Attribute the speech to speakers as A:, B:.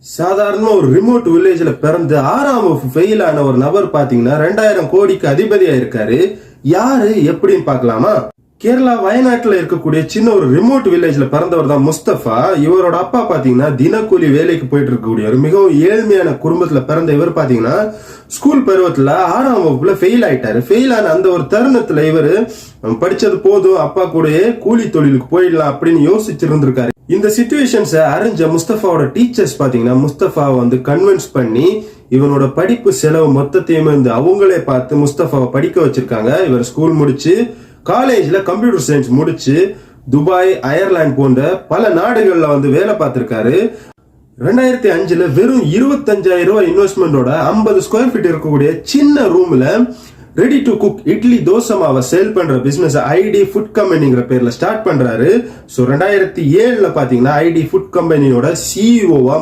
A: சாதாரண ஒரு ரிமோட் வில்லேஜ்ல பிறந்து 6ஆம் வகுப்பு ஃபெயில் ஆன ஒரு நபர் பாத்தீங்கன்னா 2000 கோடிக்கு அதிபதியா இருக்காரு. யாரு எப்படின்னு பாக்கலாமா? கேரளா வயநாட்டுல இருக்கக்கூடிய சின்ன ஒரு ரிமோட் வில்லேஜ்ல பிறந்தவர் தான் முஸ்தபா. இவரோட அப்பா பாத்தீங்கன்னா தினக்கூலி வேலைக்கு போயிட்டு இருக்கக்கூடிய மிகவும் ஏழ்மையான குடும்பத்துல பிறந்த இவர் பாத்தீங்கன்னா ஸ்கூல் பருவத்துல 6ஆம் வகுப்புல ஃபெயில் ஆயிட்டாரு. ஃபெயில் ஆன அந்த ஒரு தருணத்துல இவரு படிச்சது போதும், அப்பா கூடயே கூலி தொழிலுக்கு போயிடலாம் அப்படின்னு யோசிச்சிருந்திருக்காரு. இந்த சிச்சுவேஷன்ஸ அறிஞ்ச முஸ்தபாவோட டீச்சர்ஸ் பாத்தீங்கன்னா முஸ்தபாவை கன்வின்ஸ் பண்ணி இவனோட படிப்பு செலவு மொத்தத்தையுமே அவங்களே பார்த்து முஸ்தபாவை படிக்க வச்சிருக்காங்க. இவர் ஸ்கூல் முடிச்சு காலேஜ்ல கம்ப்யூட்டர் சயின்ஸ் முடிச்சு துபாய், அயர்லாந்து போன்ற பல நாடுகள்ல வேலை பார்த்திருக்காரு. 2005ல வெறும் 25,000 ரூபாய் இன்வெஸ்ட்மெண்டோட 50 ஸ்கொயர் ஃபீட் இருக்கக்கூடிய சின்ன ரூம்ல ready to cook idli dosa மாவை சேல் பண்ற பிசினஸ் ஐடி ஃபுட் கம்பெனிங்கிற பேர்ல ஸ்டார்ட் பண்றாரு. 2007ல பாத்தீங்கன்னா ஐடி ஃபுட் கம்பெனியோட சிஇஓவா